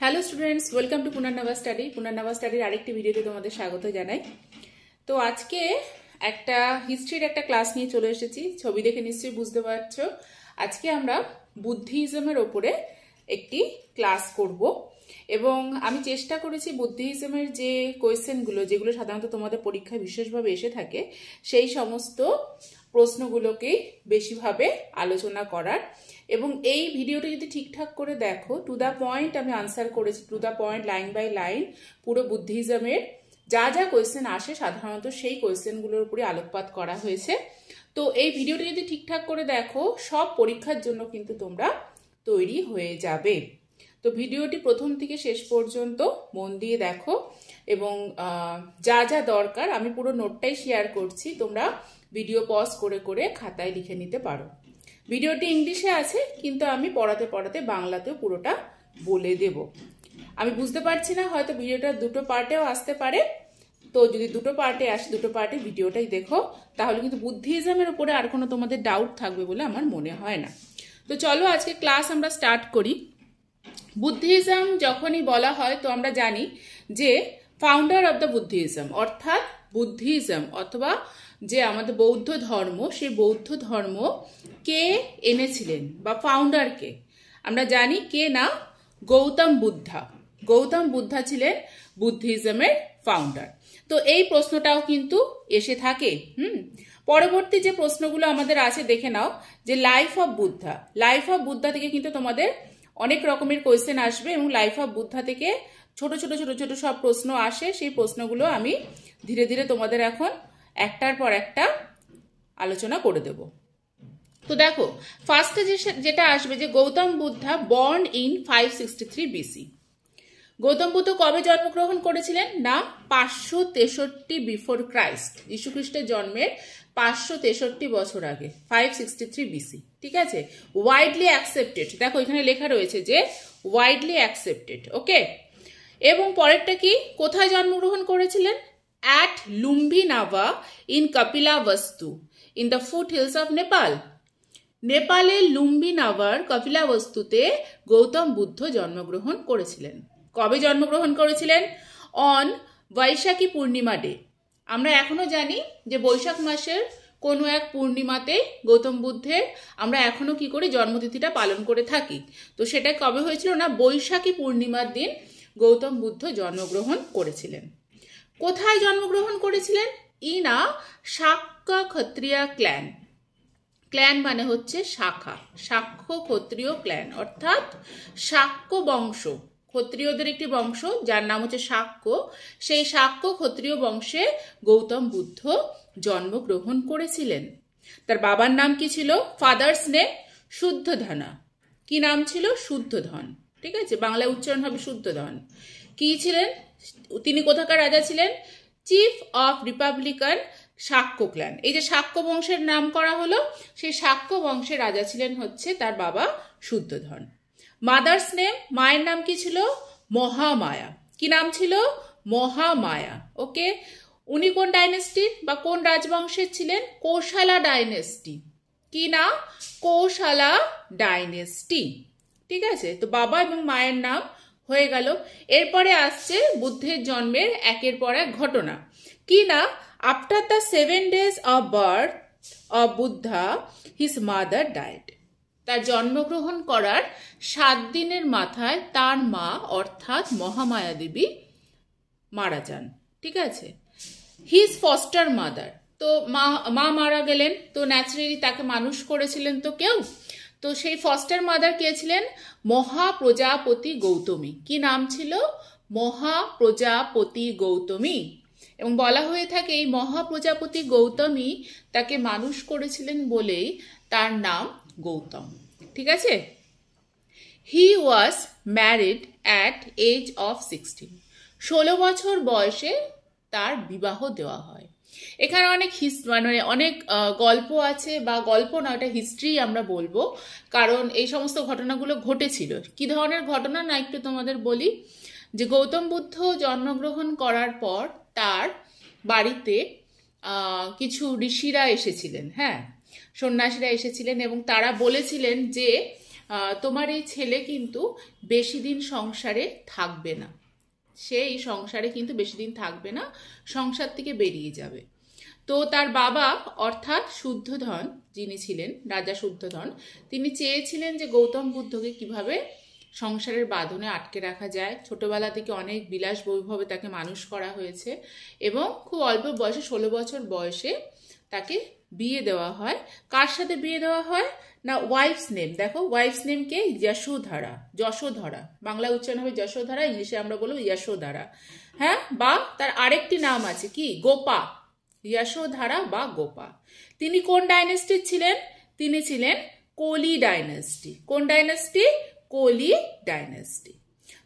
Hello students, welcome to Punarnaba study. Punarnaba স্টাডির আরেকটি ভিডিওতে তোমাদের স্বাগত জানাই। তো আজকে একটা হিস্ট্রির একটা ক্লাস নিয়ে চলে এসেছি। ছবি দেখে নিশ্চয়ই বুঝতে পারছো আজকে আমরা বুদ্ধিজমের ওপরে একটি ক্লাস করব এবং আমি চেষ্টা করেছি বুদ্ধিজমের যে কোয়েশ্চেনগুলো যেগুলো সাধারণত তোমাদের পরীক্ষায় বিশেষভাবে এসে থাকে সেই সমস্ত প্রশ্নগুলোকেই বেশিভাবে আলোচনা করার এবং এই ভিডিওটা যদি ঠিকঠাক করে দেখো টু দ্য পয়েন্ট আমি আনসার করেছি, to the point line by line পুরো বুদ্ধিজমের যা যা কোয়েশ্চেন আসে সাধারণত সেই কোয়েশ্চেনগুলোর উপরে আলোকপাত করা হয়েছে। তো এই ভিডিওটা যদি ঠিকঠাক করে দেখো সব পরীক্ষার জন্য কিন্তু তোমরা তৈরি হয়ে যাবে। তো ভিডিওটি প্রথম থেকে শেষ পর্যন্ত মন দিয়ে দেখো এবং যা যা দরকার আমি পুরো নোটটাই শেয়ার করছি, তোমরা ভিডিও পজ করে করে খাতায় লিখে নিতে পারো। ভিডিওটি ইংলিশে আছে কিন্তু আমি পড়াতে পড়াতে বাংলাতেও পুরোটা বলে দেব। আমি বুঝতে পারছি না, হয়তো ভিডিওটা দুটো পার্টেও আসতে পারে। তো যদি দুটো পার্টে আসে দুটো পার্টে ভিডিওটাই দেখো, তাহলে কিন্তু বুদ্ধিজমের উপরে আর কোনো তোমাদের ডাউট থাকবে বলে আমার মনে হয় না। তো চলো আজকে ক্লাস আমরা স্টার্ট করি। বুদ্ধিজম যখনই বলা হয় তো আমরা জানি যে ফাউন্ডার অব দ্য বুদ্ধিজম অর্থাৎ বুদ্ধিজম অথবা যে আমাদের বৌদ্ধ ধর্ম সেই বৌদ্ধ ধর্ম কে এনেছিলেন বা ফাউন্ডার কে আমরা জানি, কে না, গৌতম বুদ্ধা। গৌতম বুদ্ধা ছিলেন বুদ্ধিজমের ফাউন্ডার। তো এই প্রশ্নটাও কিন্তু এসে থাকে। পরবর্তী যে প্রশ্নগুলো আমাদের আছে দেখে নাও, যে life of Buddha. Life of Buddha থেকে কিন্তু তোমাদের অনেক রকমের কোয়েশ্চেন আসবে এবং লাইফ অফ বুদ্ধা থেকে ছোট ছোট ছোট ছোট সব প্রশ্ন আসে। সেই প্রশ্নগুলো আমি ধীরে ধীরে তোমাদের এখন একটার পর একটা আলোচনা করে দেব। তো দেখো ফার্স্টে যেটা আসবে যে Gautam Buddha born in 563 BC. Gautam Buddha কবে জন্মগ্রহণ করেছিলেন না 563 বিফোর ক্রাইস্ট, যীশু খ্রিস্টের জন্মের 563 বছর আগে, 563 বিসি। ঠিক আছে, ওয়াইডলি অ্যাকসেপ্টেড, দেখো এখানে লেখা রয়েছে যে ওয়াইডলি অ্যাকসেপ্টেড। ওকে, এবং পরেরটা কি, কোথায় জন্মগ্রহণ করেছিলেন? At Lumbinivana in Kapilavastu in the foothills of Nepal. নেপালের লুম্বিনাভার কপিলাবস্তুতে গৌতম বুদ্ধ জন্মগ্রহণ করেছিলেন। কবে জন্মগ্রহণ করেছিলেন? On Baishakhi Purnima day. আমরা এখনো জানি যে বৈশাখ মাসের কোনো এক পূর্ণিমাতে গৌতম বুদ্ধের আমরা এখনো কি করি, জন্মতিথিটা পালন করে থাকি। তো সেটা কবে হয়েছিল না বৈশাখী পূর্ণিমার দিন গৌতম বুদ্ধ জন্মগ্রহণ করেছিলেন। কোথায় জন্মগ্রহণ করেছিলেন? ইনা শাক্য ক্ষত্রিয় ক্ল্যান। ক্ল্যান মানে হচ্ছে শাখা, শাক্য ক্ষত্রিয় ক্ল্যান অর্থাৎ শাক্য বংশ, ক্ষত্রিয়দের একটি বংশ যার নাম হচ্ছে শাক্য। সেই শাক্য ক্ষত্রিয় বংশে গৌতম বুদ্ধ জন্মগ্রহণ করেছিলেন। তার বাবার নাম কি ছিল? Father's name Shuddhodana. কি নাম ছিল? শুদ্ধধন। ঠিক আছে, বাংলায় উচ্চারণ হবে শুদ্ধধন। কি ছিলেন তিনি? কোথাকার রাজা ছিলেন? Chief of Republican Shakya clan. এই যে শাক্য বংশের নাম করা হলো, সেই শাক্য বংশের রাজা ছিলেন হচ্ছে তার বাবা শুদ্ধধন। মাদার্স নেম, মায়ের নাম কি ছিল? মহামায়া। কি নাম ছিল? মহামায়া। ওকে, উনি কোন ডাইনেস্টির বা কোন রাজবংশের ছিলেন? কোশালা ডাইনেস্টি। কি না? কোশালা ডাইনেস্টি। ঠিক আছে, তো বাবা এবং মায়ের নাম হয়ে গেল। এরপরে আসছে বুদ্ধের জন্মের একের পর এক ঘটনা। কি না? After the 7 days of birth of Buddha his mother died. তার জন্মগ্রহণ করার 7 দিনের মাথায় তার মা অর্থাৎ মহামায়া দেবী মারা যান। ঠিক আছে, হিজ ফস্টার মাদার। তো মা মারা গেলেন, তো ন্যাচারালি তাকে মানুষ করেছিলেন তো কেউ। তো সেই ফস্টার মাদার কে ছিলেন? মহাপ্রজাপতি গৌতমী। কি নাম ছিল? মহাপ্রজাপতি গৌতমী। এবং বলা হয়ে থাকে এই মহাপ্রজাপতি গৌতমী তাকে মানুষ করেছিলেন বলেই তার নাম গৌতম। ঠিক আছে, he was married at age of 16। 16 বছর বয়সে তার বিবাহ দেওয়া হয়। এখানে অনেক মানে অনেক গল্প আছে, বা গল্প না, এটা হিস্ট্রি আমরা বলবো, কারণ এই সমস্ত ঘটনাগুলো ঘটেছিল। কি ধরনের ঘটনা না একটু তোমাদের বলি, যে গৌতম বুদ্ধ জন্মগ্রহণ করার পর তার বাড়িতে কিছু ঋষিরা এসেছিলেন, হ্যাঁ সন্ন্যাসীরা এসেছিলেন এবং তারা বলেছিলেন যে তোমার এই ছেলে কিন্তু বেশি দিন সংসারে থাকবে না, সেই সংসারে কিন্তু বেশি দিন থাকবে না, সংসার থেকে বেরিয়ে যাবে। তো তার বাবা অর্থাৎ শুদ্ধোধন যিনি ছিলেন, রাজা শুদ্ধোধন, তিনি চেয়েছিলেন যে গৌতম বুদ্ধকে কিভাবে সংসারের বাঁধনে আটকে রাখা যায়। ছোটবেলা থেকে অনেক বিলাস বৈভবে তাকে মানুষ করা হয়েছে এবং খুব অল্প বয়সে 16 বছর বয়সে তাকে বিয়ে দেওয়া হয়। কার সাথে বিয়ে দেওয়া হয় না, ওয়াইফস নেম, দেখো ওয়াইফস নেম কে, যশোধরা, যশোধরা, বাংলা উচ্চারণ হবে যশোধরা, ইংলিশে আমরা বলবো যশোধরা। হ্যাঁ, বা তার আরেকটি নাম আছে কি, গোপা, যশোধরা বা গোপা। তিনি কোন ডাইনেস্টির ছিলেন? তিনি ছিলেন কোলি ডাইনেস্টি। কোন ডাইনেস্টি? কোলি ডাইনেস্টি।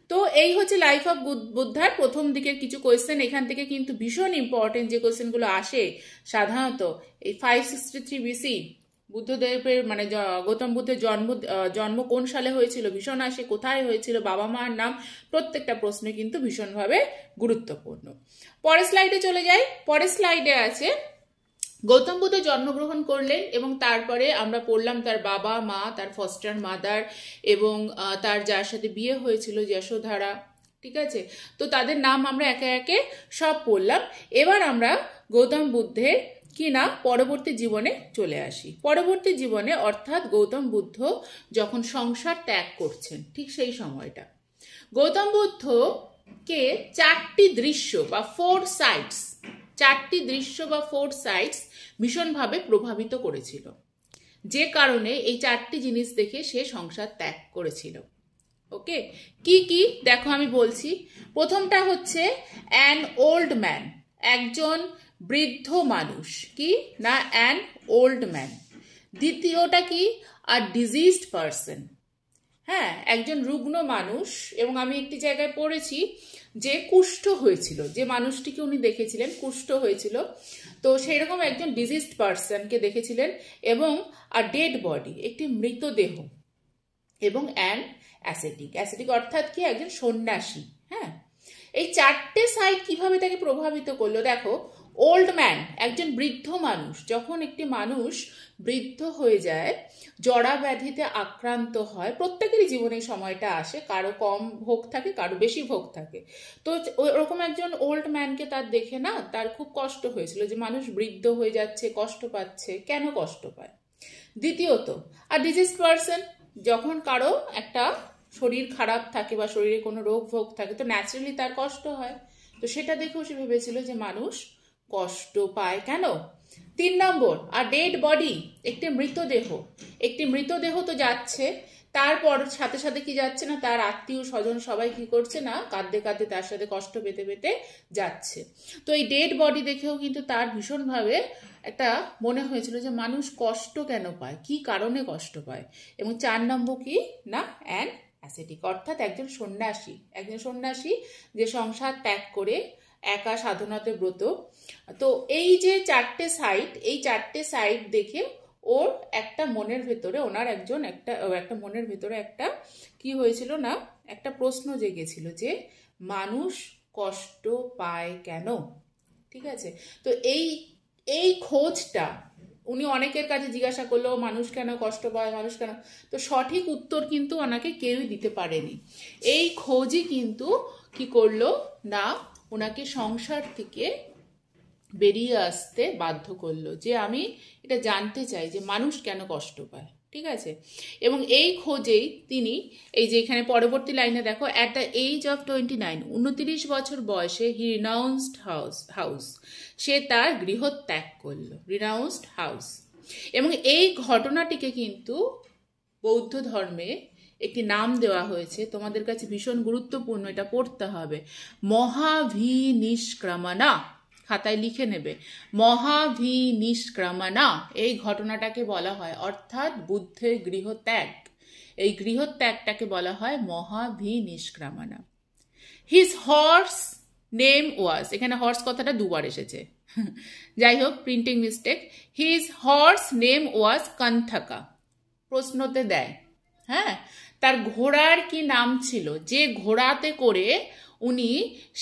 তো এই হচ্ছে লাইফ অফ বুদ্ধার প্রথম দিকের কিছু কোয়েশ্চেন। এখান থেকে কিন্তু ভীষণ ইম্পর্টেন্ট যে কোয়েশ্চেনগুলো আসে সাধারণত এই 563 BC বুদ্ধদেবের মানে গৌতম বুদ্ধের জন্ম কোন সালে হয়েছিল ভীষণ আসে, কোথায় হয়েছিল, বাবা মার নাম, প্রত্যেকটা প্রশ্ন কিন্তু ভীষণভাবে গুরুত্বপূর্ণ। পরের স্লাইডে চলে যাই। পরের স্লাইডে আছে গৌতম বুদ্ধ জন্মগ্রহণ করলেন এবং তারপরে আমরা পড়লাম তার বাবা মা, তার ফস্টার মাদার এবং তার যার সাথে বিয়ে হয়েছিল যশোধরা, ঠিক আছে। তো তাদের নাম আমরা একে একে সব পড়লাম। এবার আমরা গৌতম বুদ্ধের কি না পরবর্তী জীবনে চলে আসি। পরবর্তী জীবনে অর্থাৎ গৌতম বুদ্ধ যখন সংসার ত্যাগ করছেন ঠিক সেই সময়টা গৌতম বুদ্ধকে চারটি দৃশ্য বা 4 সাইটস ভীষণভাবে প্রভাবিত করেছিল, যে কারণে এই 4টি জিনিস দেখে সে সংসার ত্যাগ করেছিল। ওকে, কি কি দেখো আমি বলছি। প্রথমটা হচ্ছে অ্যান ওল্ড ম্যান, একজন বৃদ্ধ মানুষ, কি না অ্যান ওল্ড ম্যান। দ্বিতীয়টা কি, আ ডিজিজড পারসন, হ্যাঁ একজন রুগ্ন মানুষ, এবং আমি একটি জায়গায় পড়েছি যে কুষ্ঠ হয়েছিল, যে মানুষটিকে উনি দেখেছিলেন কুষ্ঠ হয়েছিল, তো সেই রকম একজন ডিজিজড পারসনকে দেখেছিলেন। এবং আর ডেড বডি, একটি মৃতদেহ, এবং অ্যান অ্যাসেটিক অর্থাৎ কি একজন সন্ন্যাসী। হ্যাঁ, এই 4টে সাইড কিভাবে তাকে প্রভাবিত করলো দেখো। ওল্ড ম্যান, একজন বৃদ্ধ মানুষ, যখন একটি মানুষ বৃদ্ধ হয়ে যায়, জরা ব্যাধিতে আক্রান্ত হয়, প্রত্যেকেরই জীবনে এই সময়টা আসে, কারো কম ভোগ থাকে কারো বেশি ভোগ থাকে। তো ওরকম একজন ওল্ড ম্যানকে তার দেখে না তার খুব কষ্ট হয়েছিল যে মানুষ বৃদ্ধ হয়ে যাচ্ছে, কষ্ট পাচ্ছে, কেন কষ্ট পায়। দ্বিতীয়ত আর ডিজিজ পারসন, যখন কারো একটা শরীর খারাপ থাকে বা শরীরে কোনো রোগ ভোগ থাকে তো ন্যাচারালি তার কষ্ট হয়, তো সেটা দেখেও সে ভেবেছিল যে মানুষ কষ্ট পায় কেন। 3 নম্বর আর ডেড বডি, একটি মৃতদেহ তো যাচ্ছে, তারপর সাথে সাথে কি যাচ্ছে না তার আত্মীয় স্বজন সবাই কি করছে না কাঁদতে কাঁদতে তার সাথে কষ্ট পেতে পেতে যাচ্ছে। তো এই ডেড বডি দেখেও কিন্তু তার ভীষণভাবে একটা মনে হয়েছিল যে মানুষ কষ্ট কেন পায়, কি কারণে কষ্ট পায়। এবং 4 নম্বর কি না অ্যান অ্যাসেটিক, অর্থাৎ একজন সন্ন্যাসী যে সংসার ত্যাগ করে একা সাধনাতে ব্রত। তো এই যে 4টে সাইড দেখে ওর একটা মনের ভেতরে একটা মনের ভেতরে একটা কি হয়েছিল না একটা প্রশ্ন জেগেছিল যে মানুষ কষ্ট পায় কেন, ঠিক আছে। তো এই খোঁজটা উনি অনেকের কাছে জিজ্ঞাসা করলো মানুষ কেন কষ্ট পায়, মানুষ কেন, তো সঠিক উত্তর কিন্তু ওনাকে কেউই দিতে পারেনি। এই খোঁজই কিন্তু কি করলো না ওনাকে সংসার থেকে বেরিয়ে আসতে বাধ্য করলো, যে আমি এটা জানতে চাই যে মানুষ কেন কষ্ট পায়, ঠিক আছে। এবং এই খোঁজেই তিনি এই যে এখানে পরবর্তী লাইনে দেখো, অ্যাট দ্য এজ অফ 29 বছর বয়সে হি রিনাউন্সড হাউস, সে তার গৃহত্যাগ করলো, রিনাউন্সড হাউস। এবং এই ঘটনাটিকে কিন্তু বৌদ্ধ ধর্মে একটি নাম দেওয়া হয়েছে, তোমাদের কাছে ভীষণ গুরুত্বপূর্ণ, এটা পড়তে হবে, মহাভিনিষ্ক্রমণা, খাতায় লিখে নেবে, মহাভিনিষ্ক্রমণা। এই ঘটনাটাকে বলা হয় অর্থাৎ বুদ্ধের গৃহত্যাগ, এই গৃহত্যাগটাকে বলা হয় মহাভিনিষ্ক্রমণা। হিজ হর্স নেম ওয়াজ, এখানে হর্স কথাটা 2 বার এসেছে, যাই হোক printing mistake. His horse name was Kanthaka, প্রশ্নতে দেয়, হ্যাঁ তার ঘোড়ার কি নাম ছিল, যে ঘোড়াতে করে উনি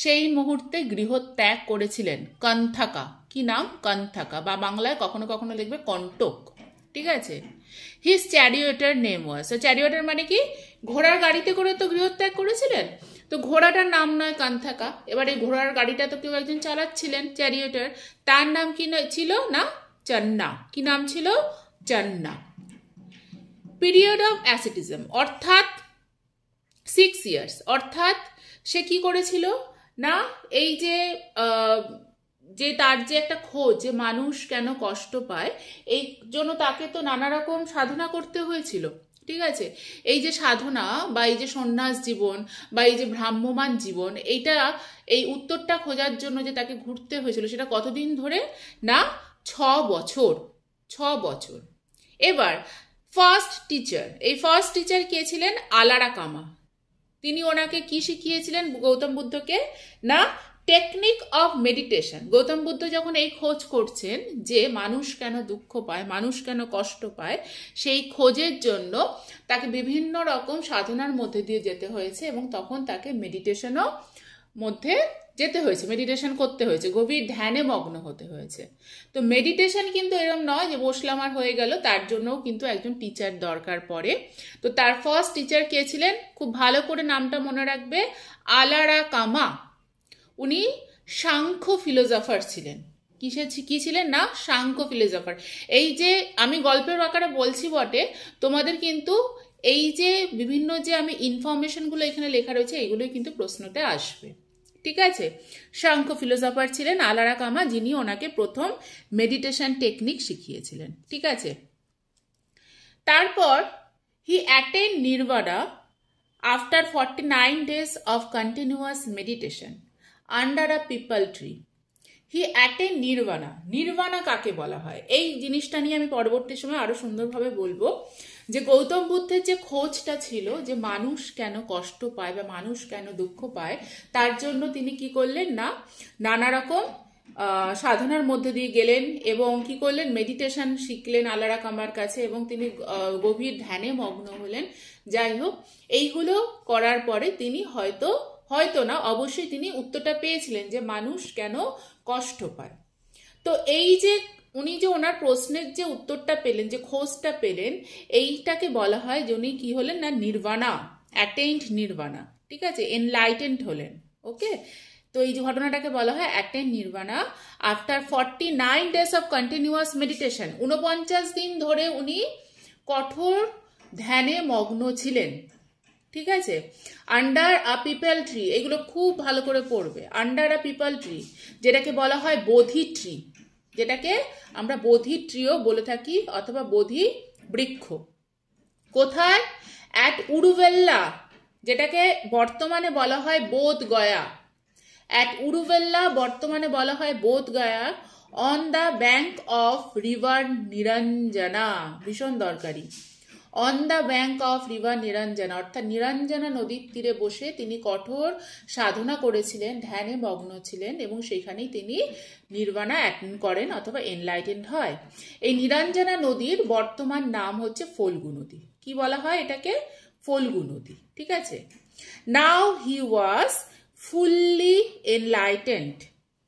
সেই মুহূর্তে গৃহত্যাগ করেছিলেন, কন্থকা। কি নাম? কন্থকা, বা বাংলায় কখনো কখনো লিখবে কণ্টক, ঠিক আছে। হিজ চ্যারিওটার নেম ওয়াজ, তো চ্যারিওটার মানে কি, ঘোড়ার গাড়িতে করে তো গৃহত্যাগ করেছিলেন, তো ঘোড়াটার নাম নয় কান্থাকা, এবার এই ঘোড়ার গাড়িটা তো কেউ একজন চালাচ্ছিলেন, চ্যারিওটার, তার নাম কি ছিল না চন্না। কি নাম ছিল? চন্না। পিরিয়ড অফ অ্যাসেটিজম অর্থাৎ 6 ইয়ার্স, অর্থাৎ সে কি করেছিল না, এই যে যে তার যে একটা খোঁজ যে মানুষ কেন কষ্ট পায়, এই জন্য তাকে তো নানা রকম সাধনা করতে হয়েছিল, ঠিক আছে। এই যে সাধনা বা এই যে সন্ন্যাস জীবন বা এই যে ভ্রাম্যমান জীবন, এইটা এই উত্তরটা খোঁজার জন্য যে তাকে ঘুরতে হয়েছিল, সেটা কতদিন ধরে না 6 বছর। 6 বছর। এবার ফার্স্ট টিচার, এই ফার্স্ট টিচার কে ছিলেন? আলারা কামা। তিনি ওনাকে কি শিখিয়েছিলেন গৌতম বুদ্ধকে না technique of meditation. Gautam Buddha যখন এই খোঁজ করছেন যে মানুষ কেন দুঃখ পায়, মানুষ কেন কষ্ট পায়, সেই খোঁজের জন্য তাকে বিভিন্ন রকম সাধনার মধ্যে দিয়ে যেতে হয়েছে এবং তখন তাকে মেডিটেশনও মধ্যে যেতে হয়েছে, মেডিটেশন করতে হয়েছে, গভীর ধ্যানে মগ্ন হতে হয়েছে। তো মেডিটেশন কিন্তু এরকম নয় যে বসলাম আর হয়ে গেল, তার জন্যও কিন্তু একজন টিচার দরকার পড়ে। তো তার ফার্স্ট টিচার কে ছিলেন? খুব ভালো করে নামটা মনে রাখবে, আলারা কামা। উনি সাংখ্য ফিলোজফার ছিলেন। কি ছিলেন না সাংখ্য ফিলোজফার। এই যে আমি গল্পের আকারে বলছি বটে, তোমাদের কিন্তু এই যে বিভিন্ন যে আমি ইনফরমেশনগুলো এখানে লেখা রয়েছে, এইগুলোই কিন্তু প্রশ্নতে আসবে, ঠিক আছে। সাংখ্য ফিলোসফার ছিলেন আলারা কামা, যিনি ওনাকে প্রথম মেডিটেশন টেকনিক শিখিয়েছিলেন, ঠিক আছে। তারপর he attend nirvana after 49 days of continuous meditation under a peepal tree. He attend nirvana. Nirvana কাকে বলা হয়, এই জিনিসটা নিয়ে আমি পরবর্তী সময় আরো সুন্দরভাবে বলবো। যে গৌতম বুদ্ধের যে খোঁজটা ছিল যে মানুষ কেন কষ্ট পায় বা মানুষ কেন দুঃখ পায়, তার জন্য তিনি কি করলেন না নানা রকম সাধনার মধ্যে দিয়ে গেলেন এবং কি করলেন, মেডিটেশন শিখলেন আলারা কামার কাছে এবং তিনি গভীর ধ্যানে মগ্ন হলেন। যাই হোক, এইগুলো করার পরে তিনি হয়তো না অবশ্যই তিনি উত্তরটা পেয়েছিলেন যে মানুষ কেন কষ্ট পায়। তো এই যে উনি যে ওনার প্রশ্নের যে উত্তরটা পেলেন, যে খোঁজটা পেলেন, এইটাকে বলা হয় যে উনি কি হলেন না নির্বাণা, অ্যাটেইনড নির্বাণা, ঠিক আছে, এনলাইটেন্ড হলেন। ওকে, তো এই যে ঘটনাটাকে বলা হয় attained nirvana after 49 days of continuous meditation. 49 দিন ধরে উনি কঠোর ধ্যানে মগ্ন ছিলেন, ঠিক আছে। আন্ডার আ পিপল ট্রি, এগুলো খুব ভালো করে পড়বে। আন্ডার আ পিপল ট্রি, যেটাকে বলা হয় বোধি ট্রি, যেটাকে আমরা বোধি ট্রিও বলে থাকি অথবা বোধি বৃক্ষ। কোথায়? অ্যাট উরুভেল্লা, যেটাকে বর্তমানে বলা হয় বোধ গয়া। অ্যাট উরুভেল্লা, বর্তমানে বলা হয় বোধ Gaya, on the bank of river Niranjana. ভীষণ দরকারি। On the bank of river Niranjana, অর্থাৎ নিরঞ্জনা নদীর তীরে বসে তিনি কঠোর সাধনা করেছিলেন, ধ্যানে মগ্ন ছিলেন এবং সেখানেই তিনি নির্বাণা অ্যাটেন্ড করেন অথবা এনলাইটেন্ড হয়। এই নিরঞ্জনা নদীর বর্তমান নাম হচ্ছে ফল্গু নদী। কি বলা হয় এটাকে? ফল্গু নদী, ঠিক আছে। নাও হি ওয়াজ ফুললি এনলাইটেন্ড।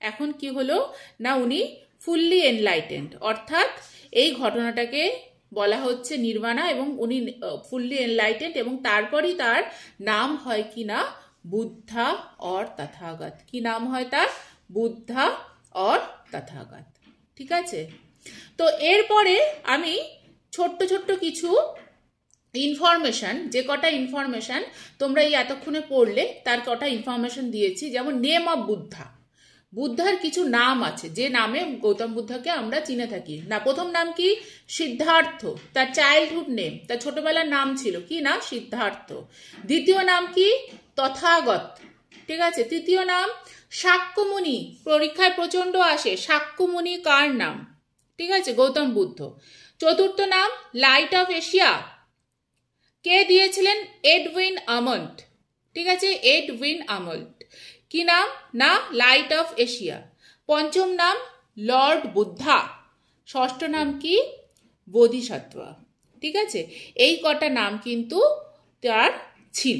এখন কি হলো না উনি ফুললি এনলাইটেন্ড, অর্থাৎ এই ঘটনাটাকে বলা হচ্ছে নির্বাণা এবং উনি ফুললি এনলাইটেন্ড এবং তারপরই তার নাম হয় কি না বুদ্ধা অর তথাগত। কি নাম হয় তার? বুদ্ধা অর তথাগত, ঠিক আছে। তো এরপরে আমি ছোট্ট ছোট্ট কিছু ইনফরমেশন, যে কটা ইনফরমেশন তোমরা এই এতক্ষণে পড়লে তার কটা ইনফরমেশন দিয়েছি। যেমন নেম অফ বুদ্ধা, বুদ্ধার কিছু নাম আছে যে নামে গৌতম বুদ্ধকে আমরা চিনে থাকি। না, প্রথম নাম কি? সিদ্ধার্থ, তার চাইল্ডহুড নেম, তার ছোটবেলার নাম ছিল কি না সিদ্ধার্থ। দ্বিতীয় নাম কি? তথাগত, ঠিক আছে। তৃতীয় নাম শাক্যমুনি, পরীক্ষায় প্রচন্ড আসে, শাক্যমুনি কার নাম? ঠিক আছে, গৌতম বুদ্ধ। চতুর্থ নাম লাইট অফ এশিয়া, কে দিয়েছিলেন? এডউইন আমন্ড, ঠিক আছে, এডউইন আমন্ড। কি নাম? না লাইট অফ এশিয়া। পঞ্চম নাম লর্ড বুদ্ধা। ষষ্ঠ নাম কি? বোধিসত্ত্ব, ঠিক আছে। এই কটা নাম কিন্তু তার ছিল।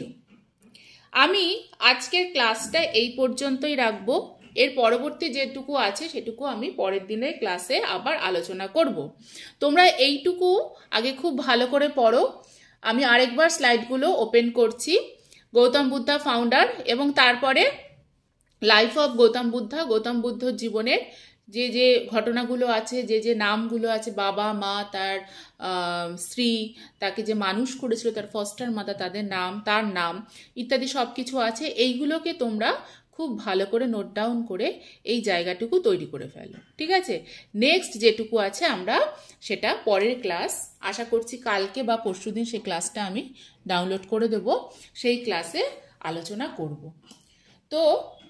আমি আজকের ক্লাসটা এই পর্যন্তই রাখবো এর পরবর্তী যেটুকু আছে সেটুকু আমি পরের দিনের ক্লাসে আবার আলোচনা করব। তোমরা এইটুকু আগে খুব ভালো করে পড়ো। আমি আরেকবার স্লাইডগুলো ওপেন করছি। গৌতম বুদ্ধা ফাউন্ডার এবং তারপরে লাইফ অফ গৌতম বুদ্ধা, গৌতম বুদ্ধর জীবনের যে যে ঘটনাগুলো আছে, যে যে নামগুলো আছে, বাবা মা, তার স্ত্রী, তাকে যে মানুষ করেছিল, তার ফস্টার মাতা, তাদের নাম, তার নাম ইত্যাদি সব কিছু আছে। এইগুলোকে তোমরা খুব ভালো করে নোট ডাউন করে এই জায়গাটুকু তৈরি করে ফেলো, ঠিক আছে? নেক্সট যেটুকু আছে আমরা সেটা পরের ক্লাস, আশা করছি কালকে বা পরশুদিন সেই ক্লাসটা আমি ডাউনলোড করে দেব, সেই ক্লাসে আলোচনা করব। তো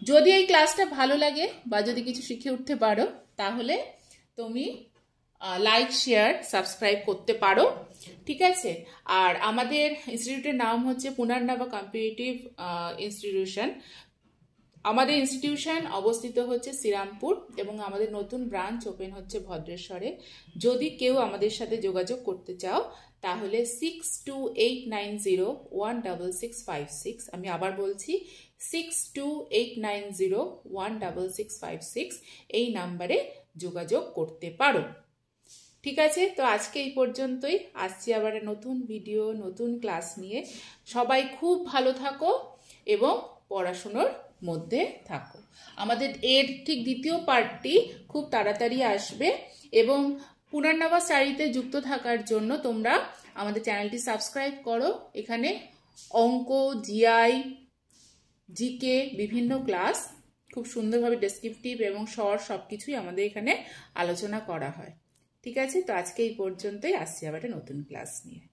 যদি এই ক্লাসটা ভালো লাগে বা যদি কিছু শিখে উঠতে পারো তাহলে তুমি লাইক, শেয়ার, সাবস্ক্রাইব করতে পারো, ঠিক আছে? আর আমাদের ইনস্টিটিউটের নাম হচ্ছে পুনর্নবা কম্পিটিটিভ ইনস্টিটিউশন। আমাদের ইনস্টিটিউশন অবস্থিত হচ্ছে শ্রীরামপুর এবং আমাদের নতুন ব্রাঞ্চ ওপেন হচ্ছে ভদ্রেশ্বরে। যদি কেউ আমাদের সাথে যোগাযোগ করতে চাও তাহলে 6289016656, আমি আবার বলছি 6289016656, এই নাম্বারে যোগাযোগ করতে পারো, ঠিক আছে? তো আজকে এই পর্যন্তই, আসছি আবার নতুন ভিডিও, নতুন ক্লাস নিয়ে। সবাই খুব ভালো থাকো এবং পড়াশুনোর মধ্যে থাকো। আমাদের এর ঠিক দ্বিতীয় পার্টটি খুব তাড়াতাড়ি আসবে এবং পুনর্নবা স্টাডিতে যুক্ত থাকার জন্য তোমরা আমাদের চ্যানেলটি সাবস্ক্রাইব করো। এখানে অঙ্ক, জিআই, জিকে বিভিন্ন ক্লাস খুব সুন্দরভাবে ডেসক্রিপটিভ এবং শর্ট সব কিছুই আমাদের এখানে আলোচনা করা হয়, ঠিক আছে? তো আজকে এই পর্যন্তই, আসছি আবার একটা নতুন ক্লাস নিয়ে।